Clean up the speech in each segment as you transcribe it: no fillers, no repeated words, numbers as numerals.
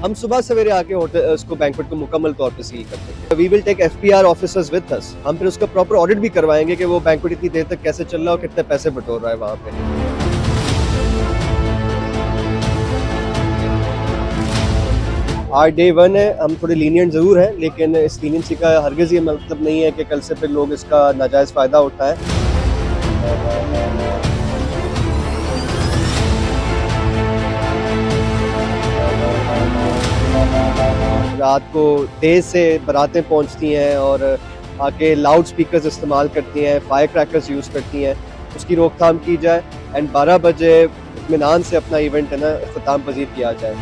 हम सुबह सवेरे आके होटल उसको बैंक्वेट को मुकम्मल तौर पे सील करते हैं। We will take FPR officers with us. हम फिर उसका प्रॉपर ऑडिट भी करवाएंगे कि वो बैंक्वेट इतनी देर तक कैसे चल रहा है और कितने पैसे बटोर रहा है वहाँ पे। आज डे 1 है, हम थोड़े लीनियंट ज़रूर हैं, लेकिन इस लीनियंसी का हरगिज़ ये मतलब नहीं है कि कल से फिर लोग इसका नाजायज़ फ़ायदा उठाएं। रात को देर से बारातें पहुंचती हैं और आके लाउड स्पीकर्स इस्तेमाल करती हैं, फायर क्रैकर्स यूज़ करती हैं, उसकी रोकथाम की जाए एंड 12 बजे इत्मीनान से अपना इवेंट है ना इख्तिताम पज़ीर किया जाए।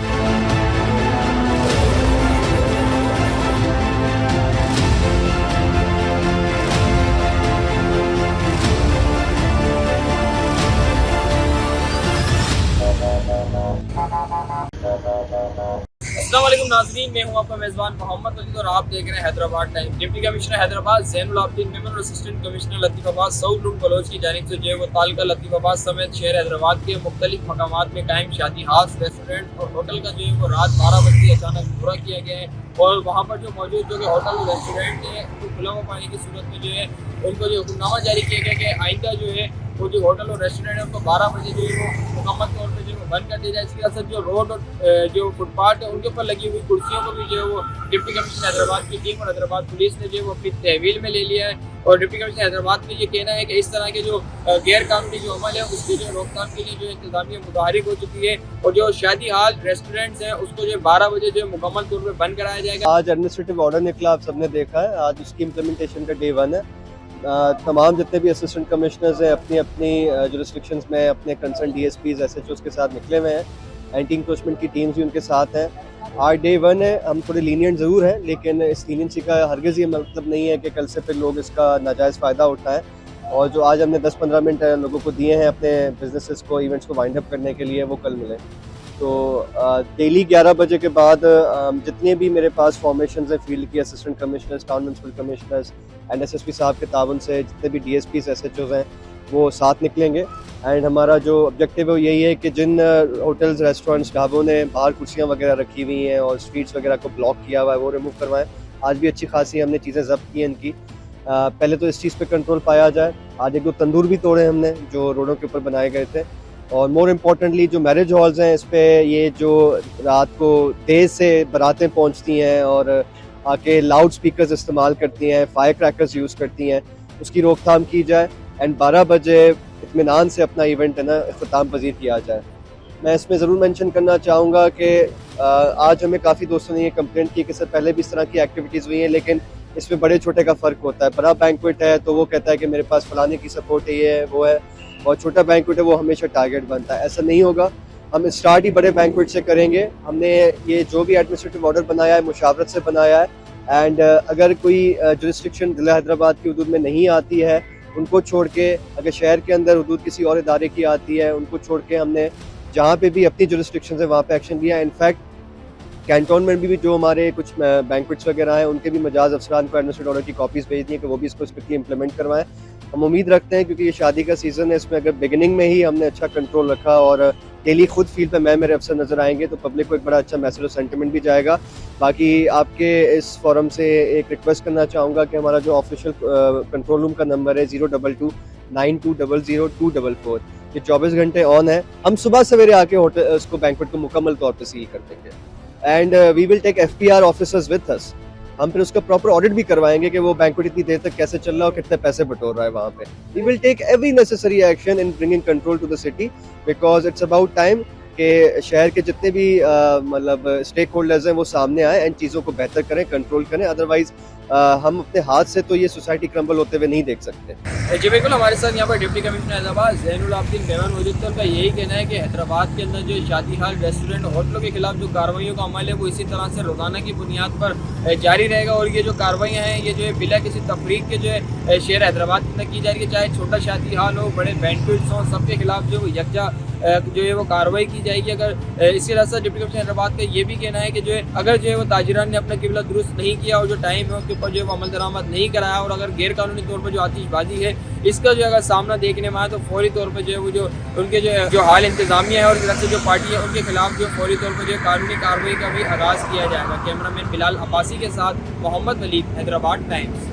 अस्सलाम वालेकुम नाज़रीन, मैं हूं आपका मेज़बान मोहम्मद अली और आप देख रहे हैं Hyderabad time. Deputy commissioner Hyderabad Zainul Abidin Memon और असिस्टेंट कमिश्नर लतीफ़ाबाद साउथ रूम बलोच की जानिब से जो है वो तालका लतीफ़ाबाद समेत शहर हैदराबाद के मुख्तलिफ मकामात में कायम शादी हाउस, रेस्टोरेंट और होटल का जो है वो रात 12 बजे अचानक पूरा किया गया है और वहाँ पर जो मौजूद जो कि होटल और रेस्टोरेंट है उनको खुला हुआ पाने की सूरत में जो है उनको जो हुक्मनामा जारी किया गया कि आइंदा जो है वो जो होटल और रेस्टोरेंट है उनको 12 बजे जो है वो मुकम्मल तौर पर जो है बंद कर दिया जाए। इसके साथ जो रोड और जो फुटपाथ है उनके ऊपर लगी हुई कुर्सियों को भी जो है वो डिप्टी कमिश्नर हैदराबाद की टीम और हैदराबाद पुलिस ने जो है वो अपनी तहवील में ले लिया है और डिप्टी कमिश्नर हैदराबाद का ये कहना है कि इस तरह के जो गैर कानूनी जो अमल है उसकी जो रोकथाम के लिए जो इंतजामिया मुतहरिक हो चुकी है और जो शादी हाल रेस्टोरेंट्स हैं उसको जो 12 बजे जो है मुकम्मल तौर पर बंद कराया जाएगा। आज एडमिनिस्ट्रेटिव ऑर्डर निकला, आप सबने देखा है, आज उसकी इम्प्लीमेंटेशन का डे 1 है। तमाम जितने भी असिस्टेंट कमिश्नर्स हैं अपनी अपनी जुरिस्डिक्शंस में अपने कंसर्न डीएसपीज एसएचओस के साथ निकले हुए हैं, एंटी इंक्रोचमेंट की टीम्स भी उनके साथ हैं। आज डे 1 है, हम थोड़े लीनियंट ज़रूर हैं, लेकिन इस लीनियंसी का हरगिज़ ये मतलब नहीं है कि कल से फिर लोग इसका नाजायज़ फ़ायदा उठाएं और जो आज हमने 10-15 मिनट लोगों को दिए हैं अपने बिजनेसेस को इवेंट्स को वाइंड अप करने के लिए वो कल मिले। तो डेली 11 बजे के बाद जितने भी मेरे पास फॉर्मेशंस हैं फील्ड की, assistant commissioners, town municipal commissioners and SSP साहब के तावन से जितने भी डीएसपीज एसएचओज हैं वो साथ निकलेंगे एंड हमारा जो ऑब्जेक्टिव है वो यही है कि जिन होटल्स, रेस्टोरेंट्स, ढाबों ने बाहर कुर्सियाँ वगैरह रखी हुई हैं और स्ट्रीट्स वगैरह को ब्लॉक किया हुआ है वो रिमूव करवाएं। आज भी अच्छी खासी हमने चीज़ें जब्त की हैं इनकी। पहले तो इस चीज़ पे कंट्रोल पाया जाए। आज 1-2 तंदूर भी तोड़े हमने जो रोडों के ऊपर बनाए गए थे और मोर इम्पॉर्टेंटली जो मैरिज हॉल्स हैं इस पे ये जो रात को देर से बारातें पहुंचती हैं और आके लाउड स्पीकर्स इस्तेमाल करती हैं, फायर क्रैकर्स यूज़ करती हैं, उसकी रोकथाम की जाए एंड 12 बजे इत्मीनान से अपना इवेंट है ना इख्तिताम पज़ीर किया जाए। मैं इसमें ज़रूर मेंशन करना चाहूँगा कि आज हमें काफ़ी दोस्तों ने ये कंप्लेंट की कि सर पहले भी इस तरह की एक्टिविटीज़ हुई हैं लेकिन इसमें बड़े छोटे का फ़र्क होता है। बड़ा बैंक्वेट है तो वो कहता है कि मेरे पास फलाने की सपोर्ट है, ये है वो है, और छोटा बैंक्वेट है वो हमेशा टारगेट बनता है। ऐसा नहीं होगा, हम स्टार्ट ही बड़े बैंक्वेट से करेंगे। हमने ये जो भी एडमिनिस्ट्रेटिव ऑर्डर बनाया है मुशावरत से बनाया है एंड अगर कोई जुरिस्डिक्शन ज़िला हैदराबाद की हदूद में नहीं आती है उनको छोड़ के, अगर शहर के अंदर हदूद किसी और इदारे की आती है उनको छोड़ के हमने जहाँ पे भी अपनी जुरिस्डिक्शन है वहाँ पे एक्शन लिया। इनफैक्ट कैंटोनमेंट भी जो हमारे कुछ बैंक्वेट्स वगैरह हैं उनके भी मजाज अफसरान को एडमिनिस्ट्रेटिव ऑर्डर की कॉपीज़ भेज दी है कि वो भी इसको स्ट्रिक्टली इंप्लीमेंट करवाएं। हम उम्मीद रखते हैं क्योंकि ये शादी का सीज़न है, इसमें अगर बिगिनिंग में ही हमने अच्छा कंट्रोल रखा और डेली खुद फील्ड पे मैं मेरे अफसर नज़र आएंगे तो पब्लिक को एक बड़ा अच्छा मैसेज और सेंटिमेंट भी जाएगा। बाकी आपके इस फोरम से एक रिक्वेस्ट करना चाहूँगा कि हमारा जो ऑफिशियल कंट्रोल रूम का नंबर है 02292002444, ये 24 घंटे ऑन है। हम सुबह सवेरे आके होटल उसको बैंक्वेट को मुकम्मल तौर पर सील कर देंगे and we will take FPR officers with us. हम फिर उसका प्रॉपर ऑडिट भी करवाएंगे कि वो बैंक्वेट इतनी देर तक कैसे चल रहा है और कितने पैसे बटोर रहा है वहाँ पे। We will take every necessary action in bringing control to the city because it's about time कि शहर के जितने भी मतलब स्टेक होल्डर्स हैं वो सामने आए एंड चीज़ों को बेहतर करें, कंट्रोल करें। अदरवाइज हम अपने हाथ से तो ये सोसाइटी क्रम्बल होते हुए नहीं देख सकते। जी बिल्कुल, हमारे साथ यहाँ पर डिप्टी कमिश्नर हैदराबाद ज़ैनुल आबिदीन मेमन मौजूद थे। उनका यही कहना है कि हैदराबाद के अंदर जो शादी हाल, रेस्टोरेंट, होटलों के खिलाफ जो कार्रवाइयों का अमल है वो इसी तरह से रोज़ाना की बुनियाद पर जारी रहेगा और ये जो कार्रवाइयाँ हैं ये जो है बिला किसी तफरीक के जो है शहर हैदराबाद के अंदर की जा रही है, चाहे छोटा शादी हाल हो, बड़े बैंक्वेट्स हों, सबके खिलाफ जो यकजा जो है वो कार्रवाई की जाएगी। अगर इसके साथ साथ डिप्टी कमिश्नर हैदराबाद का ये भी कहना है कि जो है अगर जो है वो ताजिरान ने अपना किबला दुरुस्त नहीं किया और जो टाइम है उसके ऊपर जो है वो अमल दरामद नहीं कराया और अगर गैर कानूनी तौर पर जो आतिशबाजी है इसका जो अगर सामना देखने में आए तो फौरी तौर पर जो है वो जो उनके जो हाल इंतजामिया है और इस तरह से जो पार्टी है उनके खिलाफ जो फौरी तौर पर जो कानूनी कार्रवाई का भी आगाज़ किया जाएगा। कैमरामैन बिलाल अब्बासी के साथ मोहम्मद वलीद, हैदराबाद टाइम्स।